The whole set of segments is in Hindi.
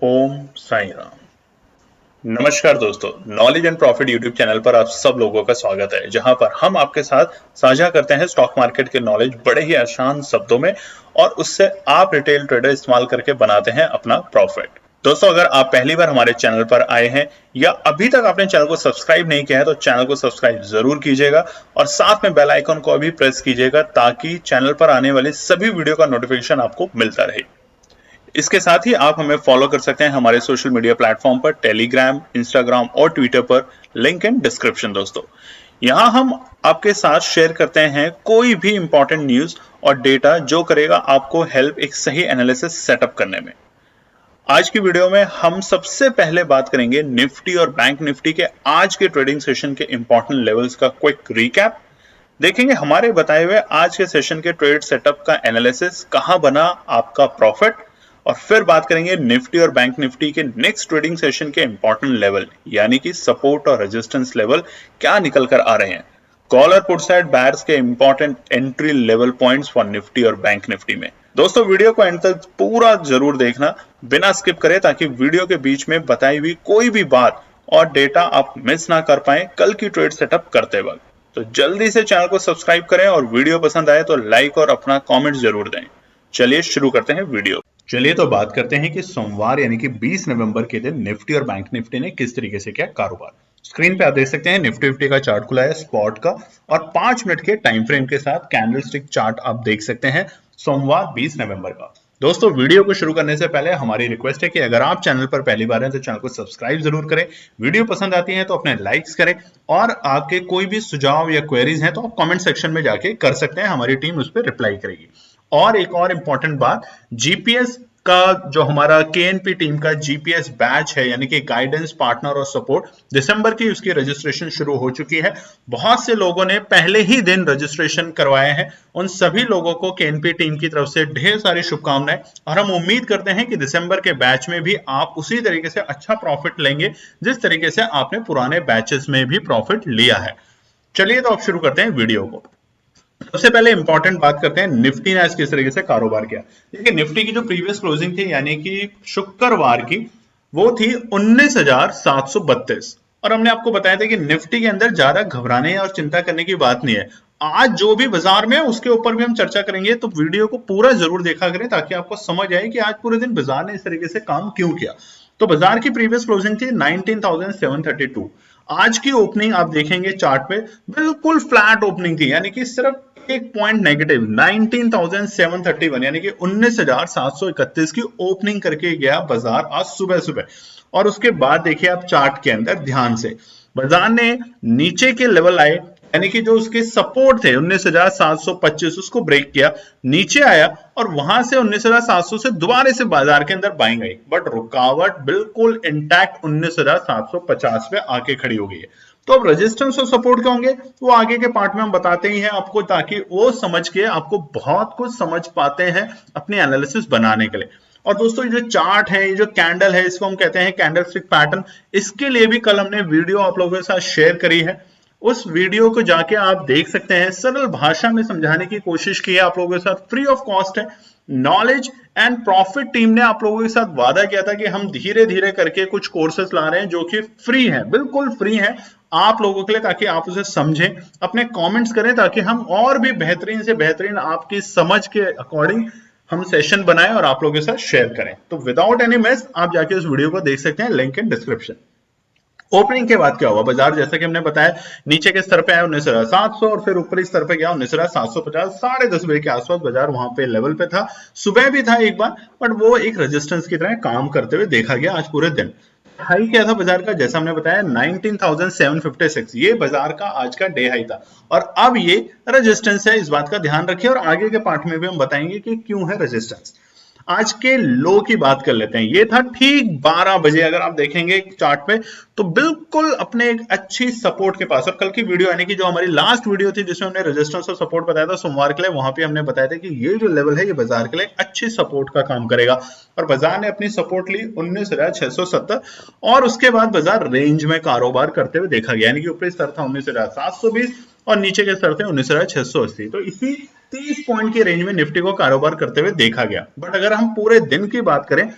ओम साई राम। नमस्कार दोस्तों, knowledge and profit YouTube channel पर आप सब लोगों का स्वागत है, जहां पर हम आपके साथ साझा करते हैं स्टॉक मार्केट के नॉलेज बड़े ही आसान शब्दों में और उससे आप रिटेल ट्रेडर इस्तेमाल करके बनाते हैं अपना प्रॉफिट। दोस्तों, अगर आप पहली बार हमारे चैनल पर आए हैं या अभी तक आपने चैनल को सब्सक्राइब नहीं किया है तो चैनल को सब्सक्राइब जरूर कीजिएगा और साथ में बेल आइकन को भी प्रेस कीजिएगा ताकि चैनल पर आने वाली सभी वीडियो का नोटिफिकेशन आपको मिलता रहे। इसके साथ ही आप हमें फॉलो कर सकते हैं हमारे सोशल मीडिया प्लेटफॉर्म पर, टेलीग्राम, इंस्टाग्राम और ट्विटर पर, लिंक इन डिस्क्रिप्शन। दोस्तों, यहां हम आपके साथ शेयर करते हैं कोई भी इंपॉर्टेंट न्यूज और डेटा जो करेगा आपको हेल्प एक सही एनालिसिस सेटअप करने में। आज की वीडियो में हम सबसे पहले बात करेंगे निफ्टी और बैंक निफ्टी के आज के ट्रेडिंग सेशन के इंपॉर्टेंट लेवल्स का क्विक रिकैप। देखेंगे हमारे बताए हुए आज के सेशन के ट्रेड सेटअप का एनालिसिस, कहां बना आपका प्रॉफिट, और फिर बात करेंगे निफ्टी और बैंक निफ्टी के नेक्स्ट ट्रेडिंग सेशन के इंपॉर्टेंट लेवल यानी कि सपोर्ट और रेजिस्टेंस लेवल क्या निकल कर आ रहे हैं। कॉल और पुट साइड बायर्स के important entry level points for Nifty और बैंक निफ्टी में। दोस्तों, वीडियो को एंड तक पूरा जरूर देखना बिना स्किप करे, ताकि वीडियो के बीच में बताई हुई कोई भी बात और डेटा आप मिस ना कर पाए कल की ट्रेड सेटअप करते वक्त। तो जल्दी से चैनल को सब्सक्राइब करें और वीडियो पसंद आए तो लाइक और अपना कमेंट जरूर दें। चलिए शुरू करते हैं वीडियो। चलिए तो बात करते हैं कि सोमवार यानी कि 20 नवंबर के दिन निफ्टी और बैंक निफ्टी ने किस तरीके से किया कारोबार। स्क्रीन पे आप देख सकते हैं निफ्टी का चार्ट खुला है स्पॉट का, और 5 मिनट के टाइम फ्रेम के साथ कैंडलस्टिक चार्ट आप देख सकते हैं सोमवार 20 नवंबर का। दोस्तों, वीडियो को शुरू करने से पहले हमारी रिक्वेस्ट है कि अगर आप चैनल पर पहली बार हैं तो चैनल को सब्सक्राइब जरूर करें, वीडियो पसंद आती है तो अपने लाइक्स करें, और आपके कोई भी सुझाव या क्वेरीज हैं तो आप कमेंट सेक्शन में जाके कर सकते हैं, हमारी टीम उस पर रिप्लाई करेगी। और एक और इंपॉर्टेंट बात, जीपीएस का जो हमारा केएनपी टीम का जीपीएस बैच है यानी कि गाइडेंस, पार्टनर और सपोर्ट, दिसंबर की उसकी रजिस्ट्रेशन शुरू हो चुकी है। बहुत से लोगों ने पहले ही दिन रजिस्ट्रेशन करवाए हैं, उन सभी लोगों को केएनपी टीम की तरफ से ढेर सारी शुभकामनाएं, और हम उम्मीद करते हैं कि दिसंबर के बैच में भी आप उसी तरीके से अच्छा प्रॉफिट लेंगे जिस तरीके से आपने पुराने बैचेस में भी प्रॉफिट लिया है। चलिए तो आप शुरू करते हैं वीडियो को। सबसे पहले इंपॉर्टेंट बात करते हैं निफ्टी ने आज किस तरीके से कारोबार किया। देखिए, निफ्टी की जो प्रीवियस क्लोजिंग थी यानी कि शुक्रवार की, वो थी 19,732, और हमने आपको बताया था कि निफ्टी के अंदर ज्यादा घबराने और चिंता करने की बात नहीं है। आज जो भी बाजार में है उसके ऊपर भी हम चर्चा करेंगे, तो वीडियो को पूरा जरूर देखा करें ताकि आपको समझ आए कि आज पूरे दिन बाजार ने इस तरीके से काम क्यों किया। तो बाजार की प्रीवियस क्लोजिंग थी 19,732। आज की ओपनिंग आप देखेंगे चार्ट पे, बिल्कुल फ्लैट ओपनिंग थी, यानी कि सिर्फ एक पॉइंट नेगेटिव 19,731 यानी कि 19,731 की ओपनिंग करके गया बाजार आज सुबह सुबह। और उसके बाद देखिए आप चार्ट के अंदर ध्यान से, बाजार ने नीचे के लेवल आए यानी कि जो उसके सपोर्ट थे 19,725 उसको ब्रेक किया, नीचे आया और वहां से 19,700 से दोबारा से बाजार के अंदर बाइंग आई, बट रुकावट बिल्कुल इंटैक्ट 19,750 पे आके खड़ी हो गई है। तो अब रेजिस्टेंस और सपोर्ट क्या होंगे वो आगे के पार्ट में हम बताते ही हैं आपको, ताकि वो समझ के आपको बहुत कुछ समझ पाते हैं अपनी एनालिसिस बनाने के लिए। और दोस्तों, ये जो चार्ट है, ये जो कैंडल है, इसको हम कहते हैं कैंडलस्टिक पैटर्न। इसके लिए भी कल हमने वीडियो आप लोगों के साथ शेयर करी है, उस वीडियो को जाके आप देख सकते हैं। सरल भाषा में समझाने की कोशिश की है आप लोगों के साथ, फ्री ऑफ कॉस्ट है। नॉलेज एंड प्रॉफिट टीम ने आप लोगों के साथ वादा किया था कि हम धीरे धीरे करके कुछ कोर्सेस ला रहे हैं जो कि फ्री है, बिल्कुल फ्री है आप लोगों के लिए, ताकि आप उसे समझें, अपने कमेंट्स करें, ताकि हम और भी बेहतरीन से बेहतरीन आपकी समझ के अकॉर्डिंग हम सेशन बनाएं और आप लोगों के साथ शेयर करें। तो विदाउट एनी मिस आप जाके उस वीडियो को देख सकते हैं, लिंक इन डिस्क्रिप्शन। ओपनिंग के बाद क्या हुआ, बाजार जैसा कि हमने बताया नीचे के स्तर पे आया 19,700 और फिर ऊपरी स्तर पे गया 19,750। 10:30 बजे के आसपास बाजार वहां पे लेवल पे था, सुबह भी था एक बार, बट वो एक रेजिस्टेंस की तरह काम करते हुए देखा गया आज पूरे दिन। हाई क्या था बाजार का, जैसा हमने बताया 19,756, ये बाजार का आज का डे हाई था, और अब ये रेजिस्टेंस है, इस बात का ध्यान रखिए, और आगे के पार्ट में भी हम बताएंगे कि क्यों है रेजिस्टेंस। आज के लो की बात कर लेते हैं, ये था ठीक 12 बजे, अगर आप देखेंगे चार्ट पे तो बिल्कुल अपने एक अच्छी सपोर्ट के पास। और कल की वीडियो यानी कि जो हमारी लास्ट वीडियो थी जिसमें हमने रेजिस्टेंस और सपोर्ट बताया था सोमवार के लिए, वहां पे हमने बताया था कि ये जो लेवल है ये बाजार के लिए अच्छी सपोर्ट का काम करेगा, और बाजार ने अपनी सपोर्ट ली 19,670, और उसके बाद बाजार रेंज में कारोबार करते हुए देखा गया, यानी कि ऊपरी स्तर था 19,720 और नीचे के स्तर थे 19,680। तो इसी 30 पॉइंट की रेंज में निफ्टी को कारोबार करते हुए देखा गया। बट अगर हम पूरे दिन की बात करें,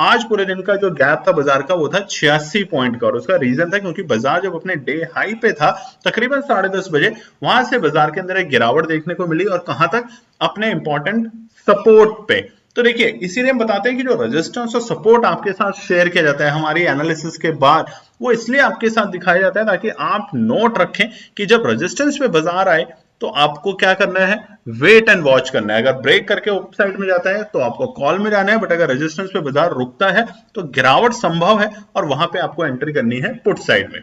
आज पूरे दिन का जो गैप था बाजार का वो था 86 पॉइंट का, और उसका रीजन था क्योंकि बाजार जब अपने डे हाई पे था तकरीबन 10:30 बजे, वहां से बाजार के अंदर एक गिरावट देखने को मिली, और कहां तक, अपने इंपॉर्टेंट सपोर्ट पे। तो देखिए इसीलिए हम बताते हैं कि जो रेजिस्टेंस और सपोर्ट आपके साथ शेयर किया जाता है हमारी एनालिसिस के बाद, वो इसलिए आपके साथ दिखाया जाता है ताकि आप नोट रखें कि जब रेजिस्टेंस पे बाजार आए तो आपको क्या करना है, वेट एंड वॉच करना है। अगर ब्रेक करके अप साइड में जाता है तो आपको कॉल में जाना है, बट अगर रेजिस्टेंस पे बाजार रुकता है तो गिरावट संभव है और वहां पे आपको एंट्री करनी है पुट साइड में।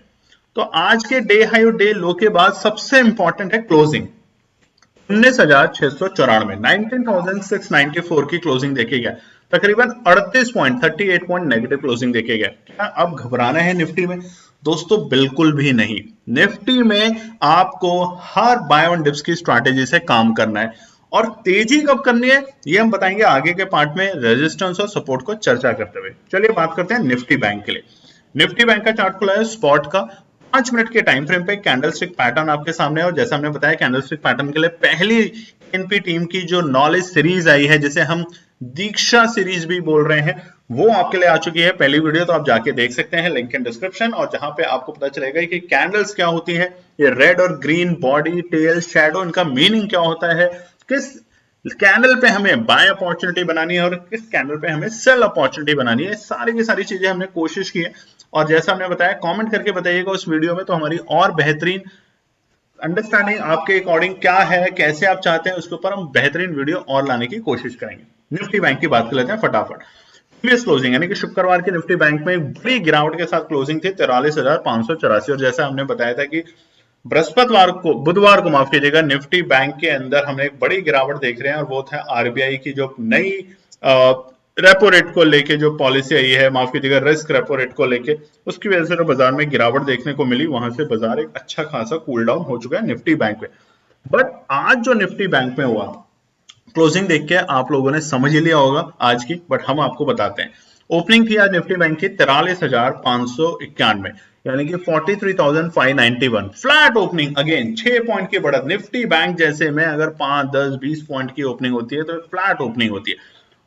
तो आज के डे हाई और डे लो के बाद सबसे इंपॉर्टेंट है क्लोजिंग। 19,694, 19,694 की क्लोजिंग देखी गया, तकरीबन 38 पॉइंट नेगेटिव क्लोजिंग देखे गया। क्या अब घबराना है निफ्टी में? दोस्तों बिल्कुल भी नहीं। निफ्टी में आपको हर बाय ऑन डिप्स की स्ट्रैटेजी से काम करना है, और तेजी कब करनी है ये हम बताएंगे आगे के पार्ट में रेजिस्टेंस और सपोर्ट को चर्चा करते हुए। चलिए बात करते हैं निफ्टी बैंक के लिए। निफ्टी बैंक का चार्ट खुला है स्पॉट का 5 मिनट के टाइम फ्रेम पे, कैंडलस्टिक पैटर्न आपके सामने है, और जैसा हमने बताया कैंडलस्टिक पैटर्न के लिए पहली एनपी टीम की जो नॉलेज सीरीज आई है, जिसे हम दीक्षा सीरीज भी बोल रहे हैं, वो आपके लिए आ चुकी है। पहली वीडियो तो आप जाके देख सकते हैं, लिंक इन डिस्क्रिप्शन, और जहां पे आपको पता चलेगा कि कैंडल्स क्या होती है, ये रेड और ग्रीन, बॉडी, टेल, शैडो, इनका मीनिंग क्या होता है, किस कैंडल पे हमें बाय अपॉर्चुनिटी बनानी है और किस कैंडल पे हमें सेल अपॉर्चुनिटी बनानी है, सारी की सारी चीजें हमने कोशिश की है। और जैसा हमने बताया, कमेंट करके बताइएगा उस वीडियो में, तो हमारी और बेहतरीन अंडरस्टैंडिंग आपके अकॉर्डिंग क्या है, कैसे आप चाहते हैं, उसके ऊपर हम बेहतरीन वीडियो और लाने की कोशिश करेंगे। निफ्टी बैंक की बात कर लेते हैं फटाफट। प्रीवियस क्लोजिंग यानी कि शुक्रवार की निफ्टी बैंक में एक बड़ी गिरावट के साथ क्लोजिंग थी 43,584, और जैसा हमने बताया था कि बुधवार को माफ कीजिएगा, निफ्टी बैंक के अंदर हमने एक बड़ी गिरावट देख रहे हैं, और वो था आरबीआई की जो नई रेपो रेट को लेके जो पॉलिसी आई है, माफ कीजिएगा रिस्क रेपो रेट को लेके, उसकी वजह से जो बाजार में गिरावट देखने को मिली, वहां से बाजार एक अच्छा खासा कूल डाउन हो चुका है निफ्टी बैंक में। बट आज जो निफ्टी बैंक में हुआ, क्लोजिंग देख के आप लोगों ने समझ ही लिया होगा आज की, बट हम आपको बताते हैं। ओपनिंग थी आज निफ्टी बैंक की 43,591, यानी कि 43,591, फ्लैट ओपनिंग, अगेन 6 पॉइंट की बढ़त। निफ्टी बैंक जैसे में अगर 5, 10, 20 पॉइंट की ओपनिंग होती है तो फ्लैट ओपनिंग होती है,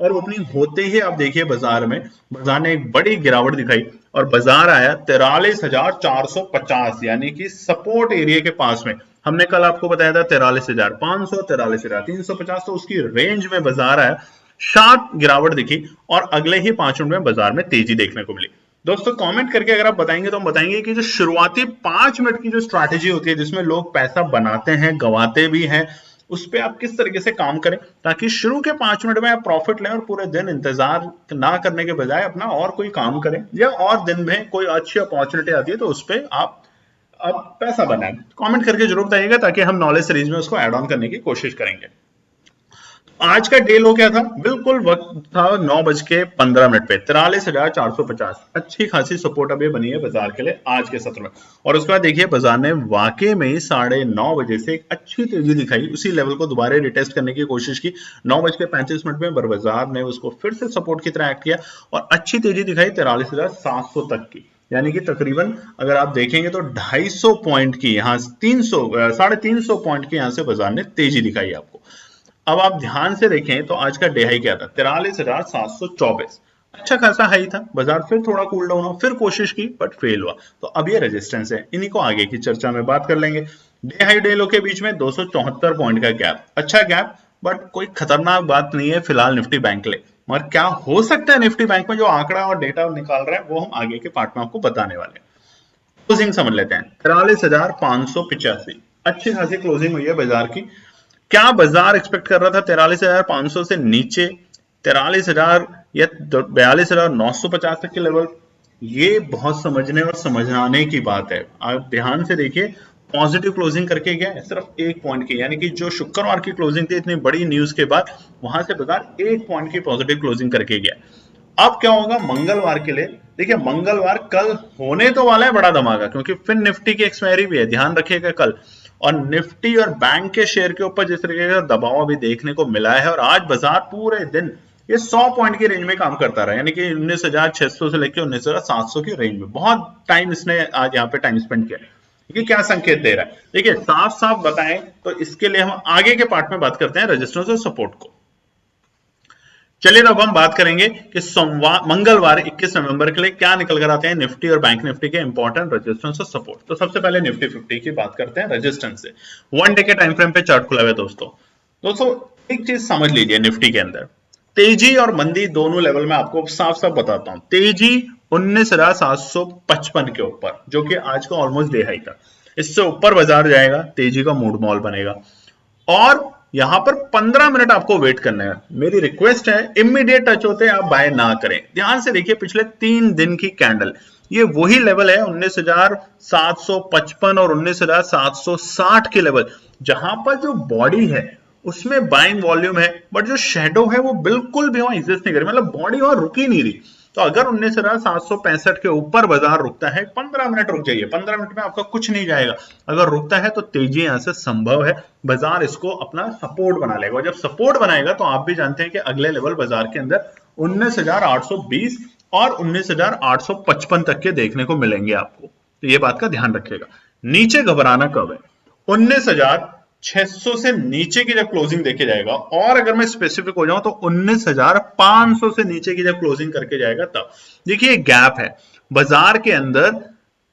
और ओपनिंग होते ही आप देखिए बाजार ने एक बड़ी गिरावट दिखाई, और बाजार आया 43,450, यानी कि सपोर्ट एरिया के पास में। हमने कल आपको बताया था 43,500, 43,350, तो उसकी रेंज में बाजार आया, शार्प गिरावट दिखी, और अगले ही 5 मिनट में बाजार में तेजी देखने को मिली। दोस्तों कमेंट करके अगर आप बताएंगे तो हम बताएंगे कि जो शुरुआती 5 मिनट की जो स्ट्रैटेजी होती है, जिसमें लोग पैसा बनाते हैं, गवाते भी हैं, उस पर आप किस तरीके से काम करें ताकि शुरू के 5 मिनट में आप प्रॉफिट लें, और पूरे दिन इंतजार ना करने के बजाय अपना और कोई काम करें, या और दिन में कोई अच्छी अपॉर्चुनिटी आती है तो उस पर आप पैसा बनाएं। कमेंट करके जरूर बताइएगा ताकि हम नॉलेज सीरीज में उसको ऐड ऑन करने की कोशिश करेंगे। आज का डे लो क्या था? बिल्कुल वक्त था 9:15 पे 43,450, अच्छी खासी सपोर्ट अभी बनी है बाजार के लिए आज के सत्र में। और उसके बाद देखिए बाजार ने वाकई में 9:30 बजे से एक अच्छी तेजी दिखाई, उसी लेवल को दोबारा रिटेस्ट करने की कोशिश की 9:35 में, बाजार ने उसको फिर से सपोर्ट की तरह एक्ट किया और अच्छी तेजी दिखाई 43,700 तक की, यानी कि तकरीबन अगर आप देखेंगे तो 250 पॉइंट की, यहाँ 350 पॉइंट की यहाँ से बाजार ने तेजी दिखाई आपको। अब आप ध्यान से देखें तो आज का डे हाई क्या था? 43,724, अच्छा खासा हाई था। बाजार फिर थोड़ा कूल डाउन हुआ, फिर कोशिश की बट फेल हुआ, तो अब ये रेजिस्टेंस है, इन्हीं को आगे की चर्चा में बात कर लेंगे। डे हाई डे लो के बीच में 274 पॉइंट का गैप, अच्छा गैप, बट कोई खतरनाक बात नहीं है फिलहाल निफ्टी बैंक के लिए। मगर क्या हो सकता है निफ्टी बैंक में, जो आंकड़ा और डेटा निकाल रहे हैं वो हम आगे के पार्ट में आपको बताने वाले हैं। क्लोजिंग समझ लेते हैं, 43,585, अच्छी खासी क्लोजिंग हुई है बाजार की। क्या बाजार एक्सपेक्ट कर रहा था 43,500 से नीचे 43,000 या 42,950 तक के लेवल? ये बहुत समझने और समझाने की बात है। आप ध्यान से देखिए, पॉजिटिव क्लोजिंग करके गया सिर्फ 1 पॉइंट की, यानी कि जो शुक्रवार की क्लोजिंग थी इतनी बड़ी न्यूज के बाद, वहां से बाजार 1 पॉइंट की पॉजिटिव क्लोजिंग करके गया। अब क्या होगा मंगलवार के लिए? देखिए मंगलवार कल होने तो वाला है बड़ा धमाका, क्योंकि फिर निफ्टी की एक्सपायरी भी है, ध्यान रखिएगा कल। और निफ्टी और बैंक के शेयर के ऊपर जिस तरीके का दबाव अभी देखने को मिला है, और आज बाजार पूरे दिन ये 100 पॉइंट की रेंज में काम करता रहा, यानी कि 19,600 से लेकर 19,700 की रेंज में बहुत टाइम इसने आज यहाँ पे टाइम स्पेंड किया। ये क्या संकेत दे रहा है? देखिए साफ साफ बताएं तो इसके लिए हम आगे के पार्ट में बात करते हैं रेजिस्टेंस और सपोर्ट को। चलिए अब हम बात करेंगे कि सोमवार मंगलवार 21 नवंबर के लिए क्या निकल कर आते हैं निफ्टी और बैंक निफ्टी के इंपॉर्टेंट रेजिस्टेंस और सपोर्ट। तो सबसे पहले निफ्टी 50 की बात करते हैं रेजिस्टेंस से। 1 डे के टाइम फ्रेम पे चार्ट खुला हुआ है दोस्तों एक चीज समझ लीजिए, निफ्टी के अंदर तेजी और मंदी दोनों लेवल में आपको साफ साफ बताता हूं। तेजी 19,755 के ऊपर, जो कि आज का ऑलमोस्ट डे हाई था। इससे ऊपर बाजार जाएगा, तेजी का मूड मॉल बनेगा। और यहां पर 15 मिनट आपको वेट करना है। मेरी रिक्वेस्ट है, इमीडिएट टच होते आप बाय ना करें। ध्यान से देखिए, पिछले 3 दिन की कैंडल, ये वही लेवल है 19,755 और 19,760 के लेवल, जहां पर जो बॉडी है उसमें बाइंग वॉल्यूम है, बट जो शेडो है वो बिल्कुल भी वहां एग्जिस्ट नहीं कर रही, मतलब बॉडी वहां रुक ही नहीं रही। तो अगर 19,765 के ऊपर बाजार रुकता है, 15 मिनट रुक जाइए, 15 मिनट में आपका कुछ नहीं जाएगा। अगर रुकता है तो तेजी यहां से संभव है, बाजार इसको अपना सपोर्ट बना लेगा। जब सपोर्ट बनाएगा तो आप भी जानते हैं कि अगले लेवल बाजार के अंदर 19,820 और 19,855 तक के देखने को मिलेंगे आपको। तो ये बात का ध्यान रखिएगा। नीचे घबराना कब है? 19,600 से नीचे की जब क्लोजिंग देखे जाएगा, और अगर मैं स्पेसिफिक हो जाऊं तो 19,500 से नीचे की जब क्लोजिंग करके जाएगा तब। देखिए गैप है बाजार के अंदर।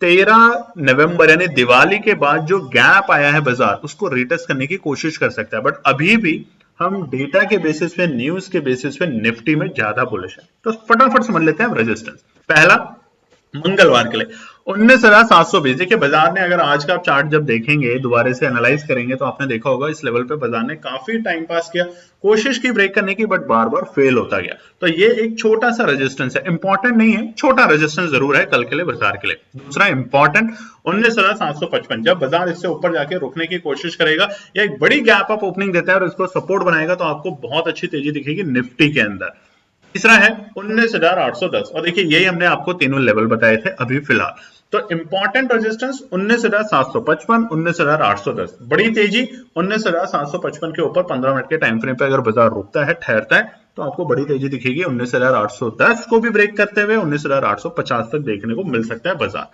13 नवंबर यानी दिवाली के बाद जो गैप आया है बाजार, उसको रिटेस्ट करने की कोशिश कर सकता है, बट अभी भी हम डेटा के बेसिस पे, न्यूज के बेसिस पे निफ्टी में ज्यादा बुलिश है। तो फटाफट समझ लेते हैं रेजिस्टेंस। पहला मंगलवार के लिए 19,720। देखिए बाजार ने, अगर आज का आप चार्ट जब देखेंगे, दोबारा से एनालाइज करेंगे, तो आपने देखा होगा इस लेवल पे बाजार ने काफी टाइम पास किया, कोशिश की ब्रेक करने की, बट बार बार फेल होता गया। तो ये एक छोटा सा रेजिस्टेंस है, इंपॉर्टेंट नहीं है, छोटा रेजिस्टेंस जरूर है कल के लिए बाजार के लिए। दूसरा इंपॉर्टेंट 19,755, जब बाजार इससे ऊपर जाके रुकने की कोशिश करेगा या एक बड़ी गैप अप ओपनिंग देता है और इसको सपोर्ट बनाएगा, तो आपको बहुत अच्छी तेजी दिखेगी निफ्टी के अंदर। तीसरा है 19,810, और देखिए यही हमने आपको तीनों लेवल बताए थे अभी फिलहाल। तो इंपॉर्टेंट रेजिस्टेंस 19,755, 19,810, बड़ी तेजी 19,755 के ऊपर 15 मिनट के टाइम फ्रेम पे अगर बाजार रुकता है, ठहरता है, तो आपको बड़ी तेजी दिखेगी। 19,810 को भी ब्रेक करते हुए 19,850 तक देखने को मिल सकता है बाजार।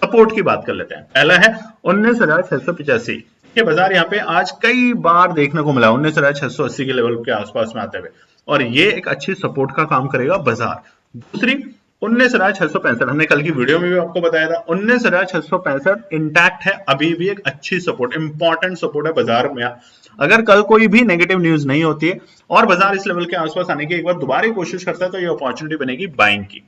सपोर्ट की बात कर लेते हैं। पहला है 19,685 के बाजार यहाँ पे आज कई बार देखने को मिला 19,680 के लेवल के आसपास में आते हुए, और ये एक अच्छी सपोर्ट का काम करेगा बाजार। दूसरी 19,665, हमने कल की वीडियो में भी आपको बताया था, 19,665 इंटैक्ट है, अभी भी एक अच्छी सपोर्ट, इंपॉर्टेंट सपोर्ट है बाजार में। अगर कल कोई भी नेगेटिव न्यूज नहीं होती है और बाजार इस लेवल के आसपास आने की एक बार दोबारा कोशिश करता है, तो ये अपॉर्चुनिटी बनेगी बाइंग की।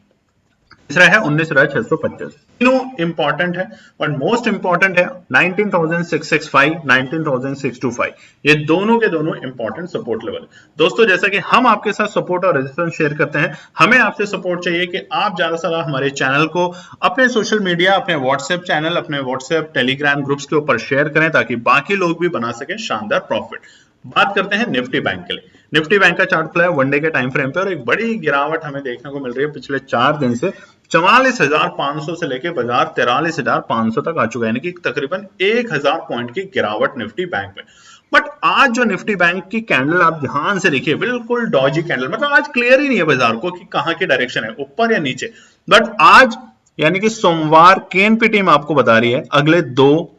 तीसरा है 19,625। तीनों इंपॉर्टेंट है, बट मोस्ट इंपॉर्टेंट है 19,665, 19,625। ये दोनों के दोनों इंपॉर्टेंट सपोर्ट लेवल। दोस्तों जैसा कि हम आपके साथ सपोर्ट और रेजिस्टेंस शेयर करते हैं, हमें आपसे सपोर्ट चाहिए कि आप ज्यादा से ज्यादा हमारे चैनल को अपने सोशल मीडिया, अपने व्हाट्सएप चैनल, अपने व्हाट्सएप टेलीग्राम ग्रुप्स के ऊपर शेयर करें, ताकि बाकी लोग भी बना सकें शानदार प्रॉफिट। बात करते हैं निफ्टी बैंक के लिए। निफ्टी बैंक का चार्ट खुला है 1 डे के टाइम फ्रेम पे, और एक बड़ी गिरावट हमें देखने को मिल रही है पिछले 4 दिन से। 44,500 से लेके बाजार 43,500 तक आ चुका है, यानी कि तकरीबन 1,000 पॉइंट की गिरावट निफ्टी बैंक में। बट आज जो निफ्टी बैंक की कैंडल आप ध्यान से देखिए, बिल्कुल डॉजी कैंडल, मतलब आज क्लियर ही नहीं है बाजार को कि कहां की डायरेक्शन है, ऊपर या नीचे। बट आज यानी कि सोमवार केएनपी टीम आपको बता रही है अगले 2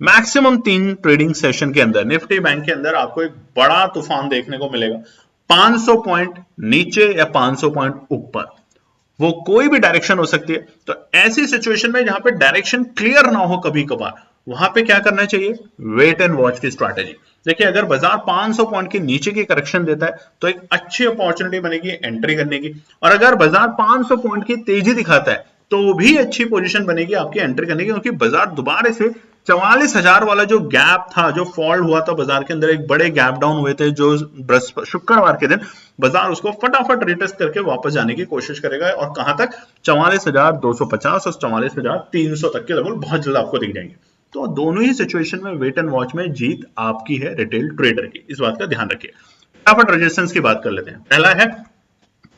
मैक्सिमम 3 ट्रेडिंग सेशन के अंदर निफ्टी बैंक के अंदर आपको एक बड़ा तूफान देखने को मिलेगा। 500 पॉइंट नीचे या 500 पॉइंट ऊपर, वो कोई भी डायरेक्शन हो सकती है। तो ऐसी सिचुएशन में जहां पे डायरेक्शन क्लियर ना हो कभी कभार, वहां पे क्या करना चाहिए? वेट एंड वॉच की स्ट्रैटेजी। देखिए अगर बाजार 500 पॉइंट के नीचे की करेक्शन देता है तो एक अच्छी अपॉर्चुनिटी बनेगी एंट्री करने की, और अगर बाजार 500 पॉइंट की तेजी दिखाता है तो भी अच्छी पोजीशन बनेगी आपकी एंट्री करने की, क्योंकि बाजार दोबारा से 44,000 वाला जो गैप था, जो फॉल हुआ था बाजार के अंदर, एक बड़े गैप डाउन हुए थे जो शुक्रवार के दिन, बाजार उसको फटाफट रिटेस्ट करके वापस जाने की कोशिश करेगा। और कहां तक? 44,250 और 44,300 तक के लेवल बहुत जल्द आपको दिख जाएंगे। तो दोनों ही सिचुएशन में वेट एंड वॉच में जीत आपकी है, रिटेल ट्रेडर की, इस बात का ध्यान रखिए। फटाफट रेजिस्टेंस की बात कर लेते हैं। पहला है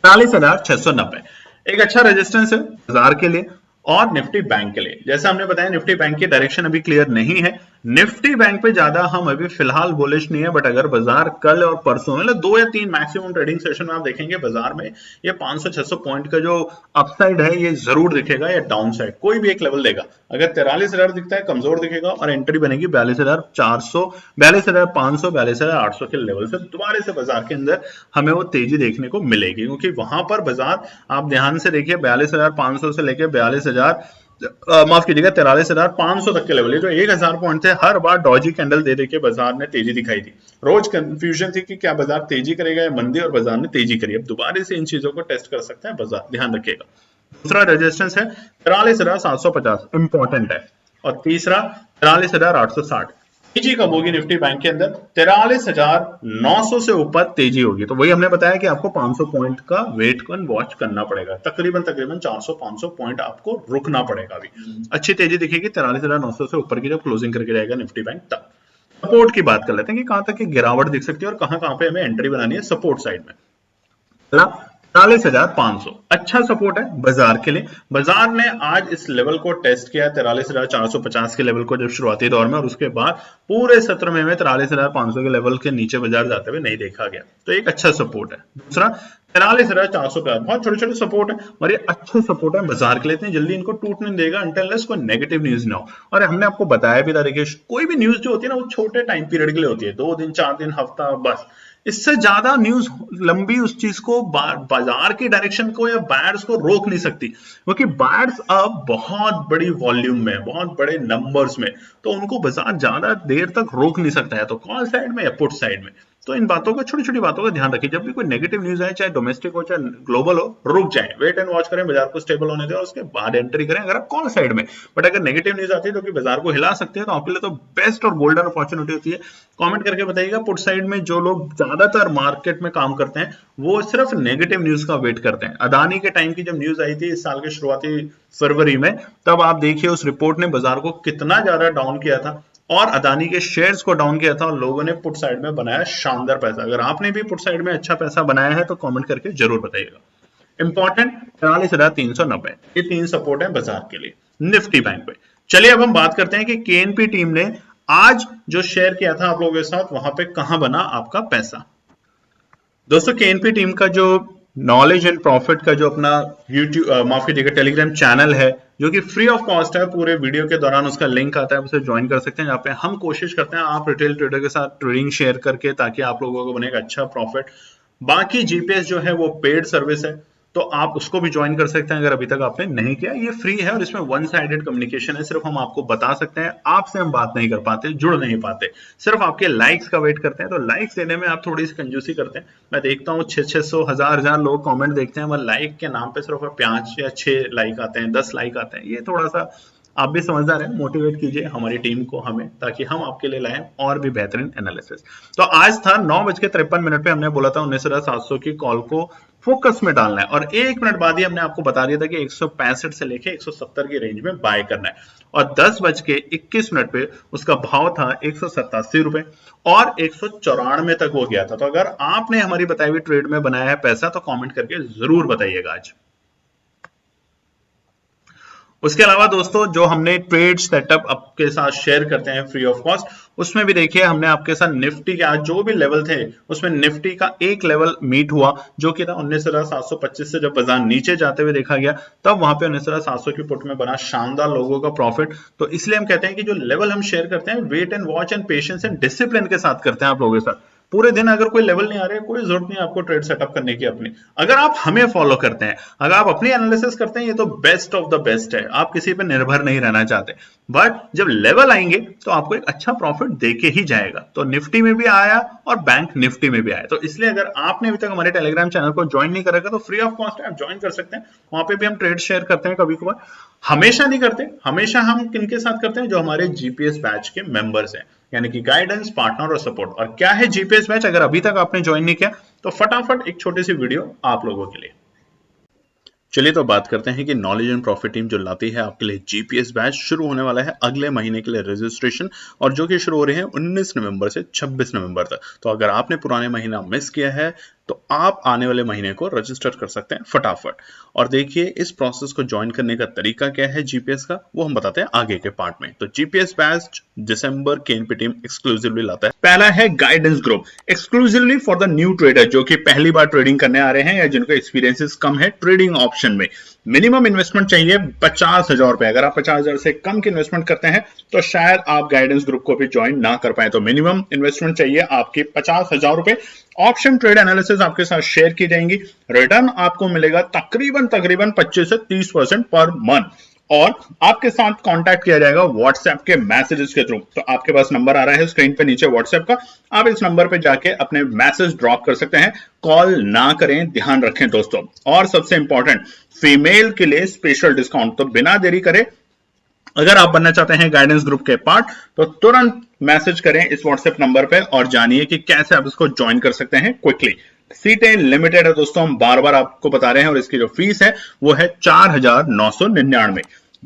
43,690, एक अच्छा रेजिस्टेंस है बाजार के लिए और निफ्टी बैंक के लिए। जैसा हमने बताया निफ्टी बैंक की डायरेक्शन अभी क्लियर नहीं है, निफ्टी बैंक पे ज्यादा हम अभी फिलहाल बुलिश नहीं है, बट अगर बाजार कल और परसों मतलब 2 या 3 मैक्सिमम ट्रेडिंग सेशन में आप देखेंगे बाजार में ये 500-600 पॉइंट का जो अपसाइड है ये जरूर दिखेगा, या डाउन साइड कोई भी एक लेवल देगा। अगर 43,000 दिखता है कमजोर दिखेगा और एंट्री बनेगी 42,400, 42,500, 42,800 के लेवल से दोबारा से बाजार के अंदर हमें वो तेजी देखने को मिलेगी, क्योंकि वहां पर बाजार आप ध्यान से देखिए 42,500 से लेके 42,000 माफ कीजिएगा 43,500 तक के लेवल है जो 1,000 पॉइंट थे। हर बार डॉजी कैंडल दे देके बाजार ने तेजी दिखाई थी, रोज कंफ्यूजन थी कि क्या बाजार तेजी करेगा या मंदी, और बाजार ने तेजी करी। अब दोबारा से इन चीजों को टेस्ट कर सकता है बाजार, ध्यान रखिएगा। दूसरा रेजिस्टेंस है 43,750, इंपॉर्टेंट है, और तीसरा 43,860। तेजी कब होगी निफ्टी बैंक के अंदर? 43,900 से ऊपर तेजी होगी। तो वही हमने बताया कि आपको 500 पॉइंट का वेट कर वॉच करना पड़ेगा, तकरीबन 400-500 पॉइंट आपको रुकना पड़ेगा। अभी अच्छी तेजी दिखेगी 43,900 से ऊपर की जब क्लोजिंग करके जाएगा निफ्टी बैंक तब। सपोर्ट की बात कर लेते हैं कि कहां तक गिरावट दिख सकती है और कहां पे हमें एंट्री बनानी है सपोर्ट साइड में। 43,500 अच्छा सपोर्ट है बाजार के लिए। बाजार ने आज इस लेवल को टेस्ट किया 43,450 के लेवल को जब शुरुआती दौर में, और उसके बाद पूरे सत्र में 43,500 के लेवल के नीचे बाजार जाते हुए नहीं देखा गया, तो एक अच्छा सपोर्ट है। दूसरा 43,450 बहुत छोटे छोटे सपोर्ट है और ये अच्छे सपोर्ट है बाजार के लिए, इतनी जल्दी इनको टूटने देगा अनटिल कोई नेगेटिव न्यूज ना हो। और हमने आपको बताया भी था, देखिए कोई भी न्यूज जो होती है ना वो छोटे टाइम पीरियड के लिए होती है, 2 दिन 4 दिन हफ्ता, बस इससे ज्यादा न्यूज लंबी उस चीज को बाजार की डायरेक्शन को या बायर्स को रोक नहीं सकती, क्योंकि बायर्स अब बहुत बड़ी वॉल्यूम में, बहुत बड़े नंबर्स में, तो उनको बाजार ज्यादा देर तक रोक नहीं सकता है, तो कॉल साइड में या पुट साइड में। तो इन बातों का, छोटी छोटी बातों का ध्यान रखिए, जब भी कोई नेगेटिव न्यूज आए, चाहे डोमेस्टिक हो चाहे ग्लोबल हो, रुक जाए, वेट एंड वॉच करें, बाजार को स्टेबल होने दें और उसके बाद एंट्री करें अगर आप कॉल साइड में। बट अगर नेगेटिव न्यूज आती है जो कि बाजार को हिला सकती है, तो आपके लिए तो बेस्ट और गोल्डन अपॉर्चुनिटी होती है। कमेंट करके बताइएगा, पुट साइड में जो लोग ज्यादातर मार्केट में काम करते हैं वो सिर्फ नेगेटिव न्यूज का वेट करते हैं। अदानी के टाइम की जब न्यूज आई थी इस साल के शुरुआती फरवरी में, तब आप देखिए उस रिपोर्ट ने बाजार को कितना ज्यादा डाउन किया था और अदानी के शेयर्स को डाउन किया था, और लोगों ने पुट साइड में बनाया शानदार पैसा। अगर आपने भी पुट साइड में अच्छा पैसा बनाया है तो कमेंट करके जरूर बताइएगा। इंपॉर्टेंट 43,390, ये 3 सपोर्ट है बाजार के लिए निफ्टी बैंक पे। चलिए अब हम बात करते हैं कि केएनपी टीम ने आज जो शेयर किया था आप लोगों के साथ, वहां पे कहां बना आपका पैसा। दोस्तों केएनपी टीम का जो नॉलेज एंड प्रॉफिट का जो अपना यूट्यूब माफ कीजिएगा टेलीग्राम चैनल है, जो कि फ्री ऑफ कॉस्ट है, पूरे वीडियो के दौरान उसका लिंक आता है, उसे ज्वाइन कर सकते हैं। जहाँ पे हम कोशिश करते हैं आप रिटेल ट्रेडर के साथ ट्रेडिंग शेयर करके, ताकि आप लोगों को बनेगा अच्छा प्रॉफिट। बाकी जीपीएस जो है वो पेड सर्विस है, तो आप उसको भी ज्वाइन कर सकते हैं अगर अभी तक आपने नहीं किया। ये फ्री है और इसमें वन साइडेड कम्युनिकेशन है, सिर्फ हम आपको बता सकते हैं, आपसे हम बात नहीं कर पाते, जुड़ नहीं पाते, सिर्फ आपके लाइक्स का वेट करते हैं। तो लाइक्स देने में आप थोड़ी सी कंजूसी करते हैं। मैं देखता हूँ 600 1000 लोग कमेंट देखते हैं, मगर लाइक के नाम पे सिर्फ 5 या 6 लाइक आते हैं, 10 लाइक आते हैं। ये थोड़ा सा आप भी समझदार हैं, मोटिवेट कीजिए हमारी टीम को, हमें, ताकि हम आपके लिए लाएं और भी बेहतरीन एनालिसिस। तो आज था 9:53 पे, हमने बोला था 19,700 की कॉल को फोकस में डालना है, और 1 मिनट बाद ही हमने आपको बता दिया था कि 165 से लेके 170 की रेंज में बाय करना है, और 10:21 पे उसका भाव था 187 रुपए और 194 तक हो गया था। तो अगर आपने हमारी बताई हुई ट्रेड में बनाया है पैसा तो कमेंट करके जरूर बताइएगा आज। उसके अलावा दोस्तों जो हमने ट्रेड सेटअप आपके साथ शेयर करते हैं फ्री ऑफ कॉस्ट, उसमें भी देखिए हमने आपके साथ निफ्टी के आज जो भी लेवल थे उसमें निफ्टी का एक लेवल मीट हुआ जो कि था 19,725 से जब बाजार नीचे जाते हुए देखा गया, तब वहां पे 19,700 की पुट में बना शानदार लोगों का प्रॉफिट। तो इसलिए हम कहते हैं कि जो लेवल हम शेयर करते हैं wait and watch and patience and discipline के साथ करते हैं आप लोगों के साथ। पूरे दिन अगर कोई लेवल नहीं आ रहा है, कोई जरूरत नहीं है आपको ट्रेड सेटअप करने की अपनी। अगर आप हमें फॉलो करते हैं, अगर आप अपनी एनालिसिस करते हैं, ये तो बेस्ट ऑफ द बेस्ट है, आप किसी पे निर्भर नहीं रहना चाहते। बट जब लेवल आएंगे तो आपको एक अच्छा प्रॉफिट देके ही जाएगा। तो निफ्टी में भी आया और बैंक निफ्टी में भी आया। तो इसलिए अगर आपने अभी तक हमारे टेलीग्राम चैनल को ज्वाइन नहीं करेगा तो फ्री ऑफ कॉस्ट है, आप ज्वाइन कर सकते हैं। वहां पे भी हम ट्रेड शेयर करते हैं कभी कभार, हमेशा नहीं करते। हमेशा हम किनके साथ करते हैं? जो हमारे जीपीएस बैच के मेंबर्स हैं, यानी कि गाइडेंस, पार्टनर और सपोर्ट। और क्या है जीपीएस बैच? अगर अभी तक आपने ज्वाइन नहीं किया तो फटाफट एक छोटी सी वीडियो आप लोगों के लिए। चलिए तो बात करते हैं कि नॉलेज एंड प्रॉफिट टीम जो लाती है आपके लिए जीपीएस बैच, शुरू होने वाला है अगले महीने के लिए रजिस्ट्रेशन, और जो कि शुरू हो रहे हैं 19 नवंबर से 26 नवंबर तक। तो अगर आपने पुराने महीना मिस किया है तो आप आने वाले महीने को रजिस्टर कर सकते हैं फटाफट। और देखिए इस प्रोसेस को ज्वाइन करने का तरीका क्या है जीपीएस का, वो हम बताते हैं आगे के पार्ट में। तो जीपीएस बैच दिसंबर केएनपी टीम एक्सक्लूसिवली लाता है। पहला है guidance group, exclusively for the new trader जो कि पहली बार ट्रेडिंग करने आ रहे हैं या जिनको एक्सपीरियंसेस कम है ट्रेडिंग ऑप्शन में। मिनिमम इन्वेस्टमेंट चाहिए 50,000 रुपए। अगर आप 50,000 से कम की इन्वेस्टमेंट करते हैं तो शायद आप गाइडेंस ग्रुप को भी ज्वाइन ना कर पाए। तो मिनिमम इन्वेस्टमेंट चाहिए आपकी 50,000 रुपए। ऑप्शन ट्रेड एनालिसिस आपके साथ शेयर की जाएंगी। रिटर्न आपको मिलेगा तकरीबन 25 से 30% पर मंथ। और आपके साथ कांटेक्ट किया जाएगा व्हाट्सएप के मैसेजेस के थ्रू। तो आपके पास नंबर आ रहा है स्क्रीन पे नीचे व्हाट्सएप का, आप इस नंबर पे जाके अपने मैसेज ड्रॉप कर सकते हैं। कॉल ना करें, ध्यान रखें दोस्तों। और सबसे इंपॉर्टेंट, फीमेल के लिए स्पेशल डिस्काउंट। तो बिना देरी करे अगर आप बनना चाहते हैं गाइडेंस ग्रुप के पार्ट तो तुरंत मैसेज करें इस व्हाट्सएप नंबर पे और जानिए कि कैसे आप इसको ज्वाइन कर सकते हैं क्विकली। सीटें लिमिटेड है दोस्तों, हम बार बार आपको बता रहे हैं, और इसकी जो फीस है वो है 4,999।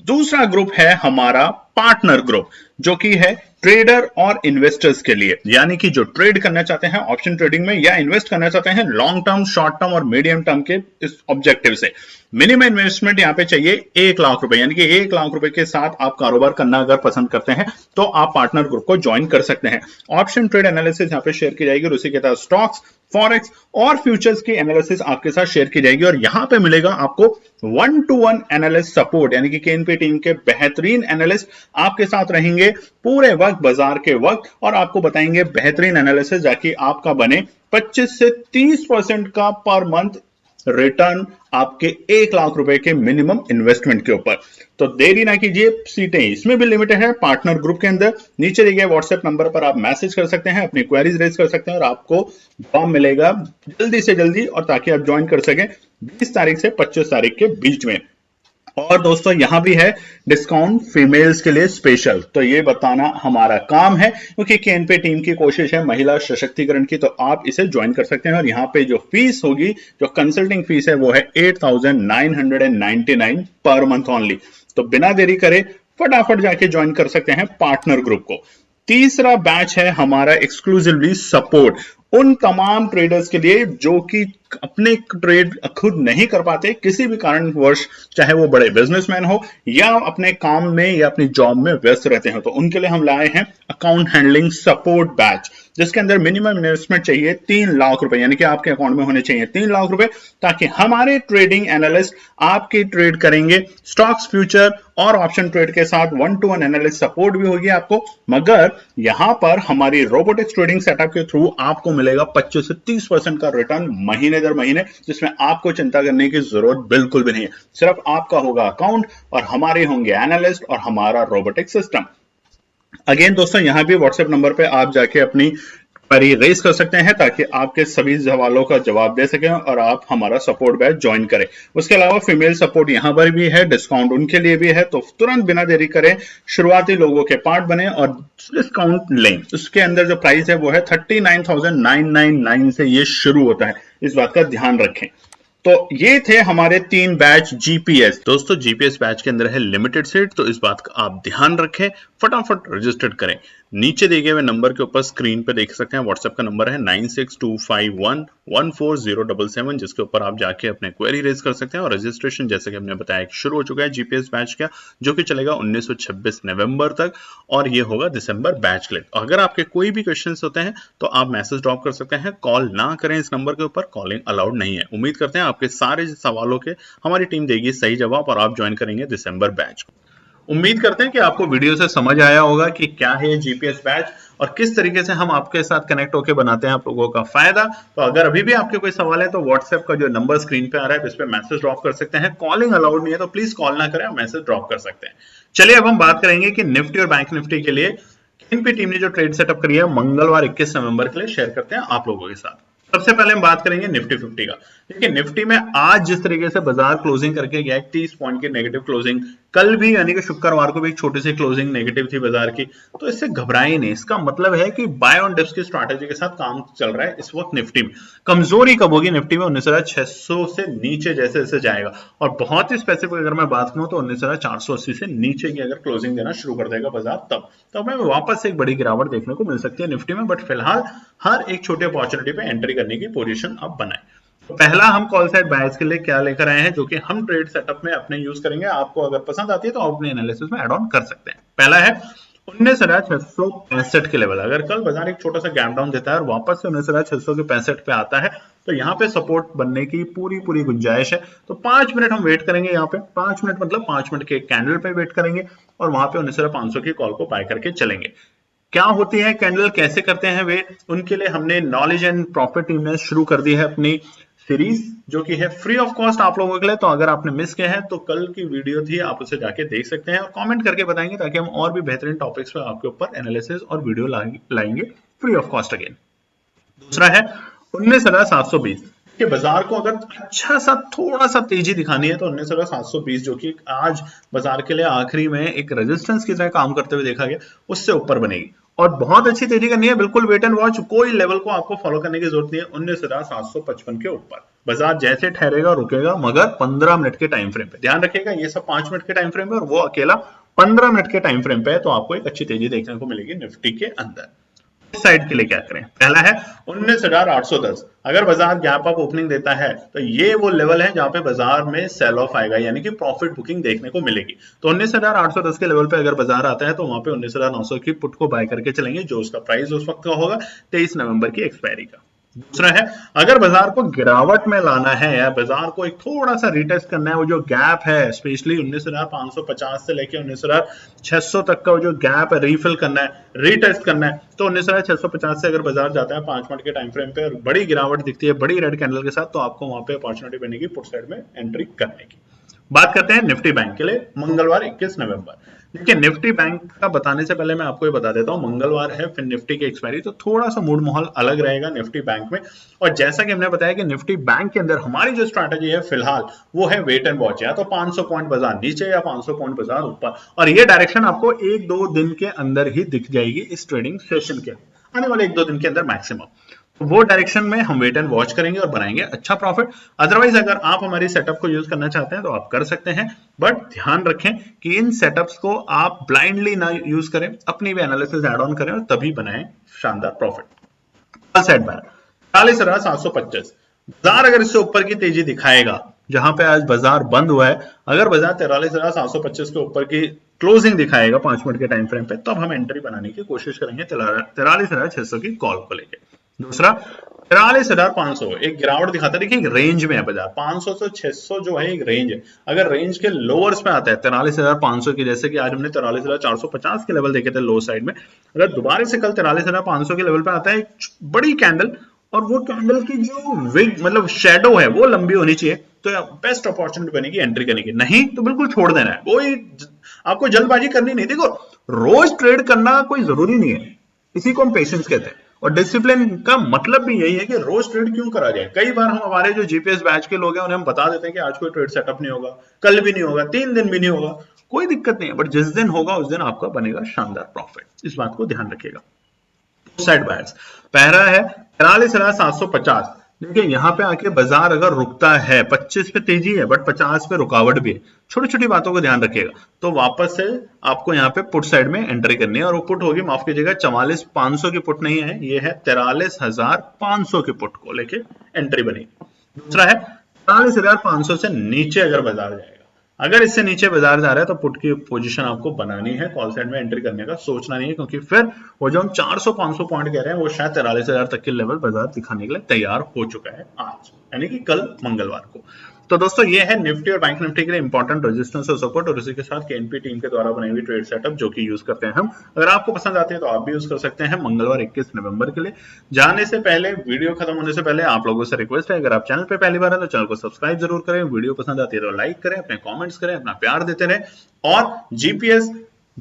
दूसरा ग्रुप है हमारा पार्टनर ग्रुप जो कि है ट्रेडर और इन्वेस्टर्स के लिए, यानी कि जो ट्रेड करना चाहते हैं ऑप्शन ट्रेडिंग में या इन्वेस्ट करना चाहते हैं लॉन्ग टर्म, शॉर्ट टर्म और मीडियम टर्म के इस ऑब्जेक्टिव से। मिनिमम इन्वेस्टमेंट यहां पे चाहिए 1 लाख रुपए, यानी कि 1 लाख रुपए के साथ आप कारोबार करना अगर पसंद करते हैं तो आप पार्टनर ग्रुप को ज्वाइन कर सकते हैं। ऑप्शन ट्रेड एनालिसिस यहां पे शेयर की जाएगी और उसी के साथ स्टॉक्स, फॉरेक्स और फ्यूचर्स की एनालिसिस आपके साथ शेयर की जाएगी। और यहां पे मिलेगा आपको 1-to-1 एनालिस्ट सपोर्ट, यानी कि केएनपी टीम के बेहतरीन एनालिस्ट आपके साथ रहेंगे पूरे वक्त, बाजार के वक्त, और आपको बताएंगे बेहतरीन एनालिसिस जाकि आपका बने 25 से 30% का पर मंथ रिटर्न आपके 1 लाख रुपए के मिनिमम इन्वेस्टमेंट के ऊपर। तो देरी ना कीजिए, सीटें इसमें भी लिमिटेड है पार्टनर ग्रुप के अंदर। नीचे दिए गए व्हाट्सएप नंबर पर आप मैसेज कर सकते हैं, अपनी क्वेरीज रेज कर सकते हैं और आपको फॉर्म मिलेगा जल्दी से जल्दी, और ताकि आप ज्वाइन कर सकें 20 तारीख से 25 तारीख के बीच में। और दोस्तों यहां भी है डिस्काउंट फीमेल्स के लिए स्पेशल, तो ये बताना हमारा काम है क्योंकि केएनपी टीम की कोशिश है महिला सशक्तिकरण की। तो आप इसे ज्वाइन कर सकते हैं और यहां पे जो फीस होगी, जो कंसल्टिंग फीस है वो है 8,999 पर मंथ ओनली। तो बिना देरी करे फटाफट जाके ज्वाइन कर सकते हैं पार्टनर ग्रुप को। तीसरा बैच है हमारा एक्सक्लूसिवली सपोर्ट उन तमाम ट्रेडर्स के लिए जो कि अपने ट्रेड खुद नहीं कर पाते किसी भी कारणवश, चाहे वो बड़े बिजनेसमैन हो या अपने काम में या अपनी जॉब में व्यस्त रहते हो। तो उनके लिए हम लाए हैं अकाउंट हैंडलिंग सपोर्ट बैच, जिसके अंदर मिनिमम इन्वेस्टमेंट चाहिए 3 लाख रुपए, यानी कि आपके अकाउंट में होने चाहिए 3 लाख रुपए, ताकि हमारे ट्रेडिंग एनालिस्ट आपकी ट्रेड करेंगे स्टॉक्स, फ्यूचर और ऑप्शन ट्रेड के साथ। 1-to-1 एनालिस्ट सपोर्ट भी होगी आपको, मगर यहां पर हमारी रोबोटिक्स ट्रेडिंग सेटअप के थ्रू आपको मिलेगा 25 से 30% का रिटर्न महीने दर महीने, जिसमें आपको चिंता करने की जरूरत बिल्कुल भी नहीं है। सिर्फ आपका होगा अकाउंट और हमारे होंगे एनालिस्ट और हमारा रोबोटिक्स सिस्टम। अगेन दोस्तों यहां भी व्हाट्सएप नंबर पे आप जाके अपनी क्वेरी रेज कर सकते हैं ताकि आपके सभी सवालों का जवाब दे सकें और आप हमारा सपोर्ट बैच ज्वाइन करें। उसके अलावा फीमेल सपोर्ट यहां पर भी है, डिस्काउंट उनके लिए भी है। तो तुरंत बिना देरी करें शुरुआती लोगों के पार्ट बने और डिस्काउंट लें। उसके अंदर जो प्राइस है वो है 39,999 से ये शुरू होता है, इस बात का ध्यान रखें। तो ये थे हमारे 3 बैच जीपीएस। दोस्तों जीपीएस बैच के अंदर है लिमिटेड सीट, तो इस बात का आप ध्यान रखें, फटाफट रजिस्टर्ड करें। नीचे दिए गए नंबर के ऊपर स्क्रीन पे देख सकते हैं व्हाट्सएप का नंबर है 9625114077, जिसके ऊपर आप जाके अपने क्वेरी रेज कर सकते हैं। और रजिस्ट्रेशन जैसे कि हमने बताया शुरू हो चुका है जीपीएस बैच का, जो कि चलेगा 1926 नवंबर तक और ये होगा दिसंबर बैच के लिए। अगर आपके कोई भी क्वेश्चन होते हैं तो आप मैसेज ड्रॉप कर सकते हैं, कॉल ना करें इस नंबर के ऊपर, कॉलिंग अलाउड नहीं है। उम्मीद करते हैं आपके सारे सवालों के हमारी टीम देगी सही जवाब और आप ज्वाइन करेंगे दिसंबर बैच को। उम्मीद करते हैं कि आपको वीडियो से समझ आया होगा कि क्या है जीपीएस बैच और किस तरीके से हम आपके साथ कनेक्ट होकर बनाते हैं आप लोगों का फायदा। तो अगर अभी भी आपके कोई सवाल है तो व्हाट्सएप का जो नंबर स्क्रीन पे आ रहा है इस पे मैसेज ड्रॉप कर सकते हैं। कॉलिंग अलाउड नहीं है तो प्लीज कॉल ना करें, मैसेज ड्रॉप कर सकते हैं। चलिए अब हम बात करेंगे कि निफ्टी और बैंक निफ्टी के लिए केएनपी टीम ने जो ट्रेड सेटअप करी है मंगलवार 21 नवंबर के लिए शेयर करते हैं आप लोगों के साथ। सबसे पहले हम बात करेंगे निफ्टी 50 का। देखिए निफ्टी में आज जिस तरीके से बाजार क्लोजिंग करके गया 30 पॉइंट की नेगेटिव क्लोजिंग कल भी यानी कि शुक्रवार को भी एक छोटी सी क्लोजिंग नेगेटिव थी बाजार की, तो इससे घबराए नहीं। इसका मतलब है कि बाय ऑन डिप्स की स्ट्रैटेजी के साथ काम चल रहा है इस वक्त निफ्टी में। कमजोरी कब होगी निफ्टी में? 19,600 से नीचे जैसे जैसे जाएगा, और बहुत ही स्पेसिफिक अगर मैं बात करूं तो 19,480 से नीचे की अगर क्लोजिंग देना शुरू कर देगा बाजार, तब हमें वापस से एक बड़ी गिरावट देखने को मिल सकती है निफ्टी में। बट फिलहाल हर एक छोटे अपॉर्चुनिटी पे एंट्री करने की पोजीशन अब बनाए। तो पहला हम कॉल साइड बायर्स के लिए क्या लेकर आए हैं, जो कि हम ट्रेड सेटअप में अपने यूज करेंगे। आपको अगर पसंद आती है तो आप अपने एनालिसिस में ऐड ऑन कर सकते हैं। पहला है 19,665 के लेवल। अगर कल बाजार एक छोटा सा गैप डाउन देता है और वापस से 19,600 के 65 पे आता है, तो यहाँ पे सपोर्ट बनने की पूरी गुंजाइश है। तो 5 मिनट हम वेट करेंगे यहाँ पे, 5 मिनट मतलब 5 मिनट के कैंडल पे वेट करेंगे और वहां पे 19,500 की कॉल को बाय करके चलेंगे। क्या होती है कैंडल, कैसे करते हैं वे, उनके लिए हमने नॉलेज एंड प्रॉफिट टीम ने शुरू कर दी है अपनी सीरीज, जो कि है फ्री ऑफ कॉस्ट आप लोगों के लिए। तो अगर आपने मिस किया है तो कल की वीडियो थी, आप उसे जाके देख सकते हैं और कमेंट करके बताएंगे, ताकि हम और भी बेहतरीन टॉपिक्स पर आपके ऊपर एनालिसिस और वीडियो लाएंगे फ्री ऑफ कॉस्ट अगेन। दूसरा है 19,720 के बाजार को अगर अच्छा सा थोड़ा सा तेजी दिखानी है तो 19,720, जो कि आज बाजार के लिए आखिरी में एक रेजिस्टेंस की तरह काम करते हुए देखा गया, उससे ऊपर बनेगी। और बहुत अच्छी तेजी करनी है, बिल्कुल वेट एंड वॉच, कोई लेवल को आपको फॉलो करने की जरूरत नहीं है। 19,755 के ऊपर बाजार जैसे ठहरेगा रुकेगा, मगर 15 मिनट के टाइम फ्रेम पे ध्यान रखिएगा। ये सब 5 मिनट के टाइम फ्रेम पे और वो अकेला 15 मिनट के टाइम फ्रेम पे है, तो आपको एक अच्छी तेजी देखने को मिलेगी निफ्टी के अंदर। साइड के लिए क्या करें? पहला है 19,810। अगर बाजार गैप अप ओपनिंग देता है तो ये वो लेवल है जहां पे बाजार में सेल ऑफ आएगा, यानी कि प्रॉफिट बुकिंग देखने को मिलेगी। तो 19,810 के लेवल पे अगर बाजार आता है तो वहां पे 19,900 की पुट को बाय करके चलेंगे, जो उसका प्राइस उस वक्त का होगा 23 नवंबर की एक्सपायरी का। दूसरा है, अगर बाजार को गिरावट में लाना है या बाजार को एक थोड़ा सा रिटेस्ट करना है, वो जो गैप है स्पेशली 19,550 से लेके 19,600 तक का वो जो गैप है रीफिल करना है, रीटेस्ट करना है, तो 19,650 से अगर बाजार जाता है 5 मिनट के टाइम फ्रेम पे और बड़ी गिरावट दिखती है बड़ी रेड कैंडल के साथ, तो आपको वहां पे अपॉर्चुनिटी बनेगी पुट साइड में एंट्री करने की। बात करते हैं निफ्टी बैंक के लिए, मंगलवार 21 नवंबर। देखिए निफ्टी बैंक का बताने से पहले मैं आपको ये बता देता हूँ, मंगलवार है फिर निफ्टी की एक्सपायरी, तो थोड़ा सा मूड माहौल अलग रहेगा निफ्टी बैंक में। और जैसा कि हमने बताया कि निफ्टी बैंक के अंदर हमारी जो स्ट्रैटेजी है फिलहाल वो है वेट एंड वॉच, या तो 500 पॉइंट बाजार नीचे या 500 पॉइंट बाजार ऊपर, और ये डायरेक्शन आपको 1-2 दिन के अंदर ही दिख जाएगी इस ट्रेडिंग सेशन के आने वाले 1-2 दिन के अंदर मैक्सिमम। वो डायरेक्शन में हम वेट एंड वॉच करेंगे और बनाएंगे अच्छा प्रॉफिट। अदरवाइज अगर आप हमारी सेटअप को यूज करना चाहते हैं तो आप कर सकते हैं, बट ध्यान रखें कि इन सेटअप्स को आप ब्लाइंडली ना यूज करें, अपनी भी एनालिसिस ऐड ऑन करें और तभी बनाएं शानदार प्रॉफिट। सेट बाय 43,725, बाजार अगर इससे ऊपर की तेजी दिखाएगा, जहां पे आज बाजार बंद हुआ है, अगर बाजार 43,725 के ऊपर की क्लोजिंग दिखाएगा 5 मिनट के टाइम फ्रेम पे, तब हम एंट्री बनाने की कोशिश करेंगे 43,600 की कॉल को लेके। दूसरा 43,500 एक गिरावट दिखाता है। देखिए रेंज में है बाजार, 500 से 600 जो है एक रेंज है। अगर रेंज के लोअर्स में आता है 43,500 की, जैसे कि आज हमने 43,450 के लेवल देखे थे लो साइड में, अगर दोबारा से कल 43,500 के लेवल पे आता है एक बड़ी कैंडल, और वो कैंडल की जो विग मतलब शेडो है वो लंबी होनी चाहिए, तो बेस्ट अपॉर्चुनिटी बनेगी एंट्री करने की। नहीं तो बिल्कुल छोड़ देना है, कोई आपको जल्दबाजी करनी नहीं। देखो रोज ट्रेड करना कोई जरूरी नहीं है, इसी को हम पेशेंस कहते हैं। और डिसिप्लिन का मतलब भी यही है कि रोज ट्रेड क्यों करा जाए। कई बार हम हमारे जो जीपीएस बैच के लोग हैं उन्हें हम बता देते हैं कि आज कोई ट्रेड सेटअप नहीं होगा, कल भी नहीं होगा, 3 दिन भी नहीं होगा, कोई दिक्कत नहीं है, बट जिस दिन होगा उस दिन आपका बनेगा शानदार प्रॉफिट। इस बात को ध्यान रखिएगा। साइड बायर्स पहला है 43,750। देखिए यहाँ पे आके बाजार अगर रुकता है, 25 पे तेजी है बट 50 पे रुकावट भी है, छोटी छोटी बातों को ध्यान रखिएगा, तो वापस से आपको यहाँ पे पुट साइड में एंट्री करनी है। और वो पुट होगी, माफ कीजिएगा, 44,500 की पुट नहीं है, ये है 43,500 की पुट को लेके एंट्री बनेगी। दूसरा है 43,500 से नीचे अगर बाजार जाएगा, अगर इससे नीचे बाजार जा रहा है तो पुट की पोजीशन आपको बनानी है, कॉल साइड में एंट्री करने का सोचना नहीं है, क्योंकि फिर वो जो हम 400-500 पॉइंट कह रहे हैं वो शायद 43,000 तक के लेवल बाजार दिखाने के लिए तैयार हो चुका है आज, यानी कि कल मंगलवार को। तो दोस्तों ये है निफ्टी और बैंक निफ्टी के लिए इंपॉर्टेंट रेजिस्टेंस और सपोर्ट, और इसी के साथ केएनपी टीम के द्वारा बनाई हुई ट्रेड सेटअप जो कि यूज करते हैं हम। अगर आपको पसंद आते हैं तो आप भी यूज कर सकते हैं मंगलवार 21 नवंबर के लिए। जाने से पहले, वीडियो खत्म होने से पहले आप लोगों से रिक्वेस्ट है, अगर आप चैनल पे पहली बार है तो चैनल को सब्सक्राइब जरूर करें, वीडियो पसंद आती है तो लाइक करें, अपने कॉमेंट्स करें, अपना प्यार देते रहें, और जीपीएस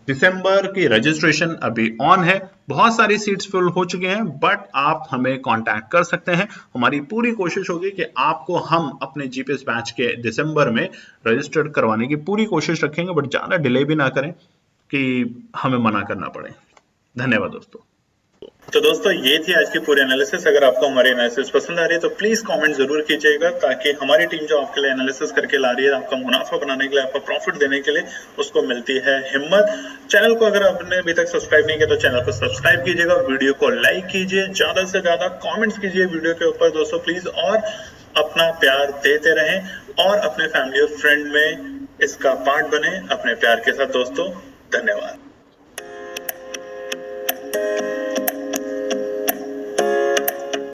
दिसंबर की रजिस्ट्रेशन अभी ऑन है, बहुत सारी सीट्स फिल हो चुके हैं, बट आप हमें कांटेक्ट कर सकते हैं। हमारी पूरी कोशिश होगी कि आपको हम अपने जीपीएस बैच के दिसंबर में रजिस्टर्ड करवाने की पूरी कोशिश रखेंगे, बट ज़्यादा डिले भी ना करें कि हमें मना करना पड़े। धन्यवाद दोस्तों। तो दोस्तों ये थी आज की पूरी एनालिसिस। अगर आपको हमारी एनालिसिस पसंद आ रही है तो प्लीज कमेंट जरूर कीजिएगा, ताकि हमारी टीम जो आपके लिए एनालिसिस करके ला रही है, आपका मुनाफा बनाने के लिए, आपका प्रॉफिट देने के लिए, उसको मिलती है हिम्मत। चैनल को अगर आपने अभी तक सब्सक्राइब नहीं किया तो चैनल को सब्सक्राइब कीजिएगा, वीडियो को लाइक कीजिए, ज्यादा से ज्यादा कॉमेंट्स कीजिए वीडियो के ऊपर दोस्तों प्लीज, और अपना प्यार देते रहें और अपने फैमिली और फ्रेंड में इसका पार्ट बने अपने प्यार के साथ दोस्तों। धन्यवाद।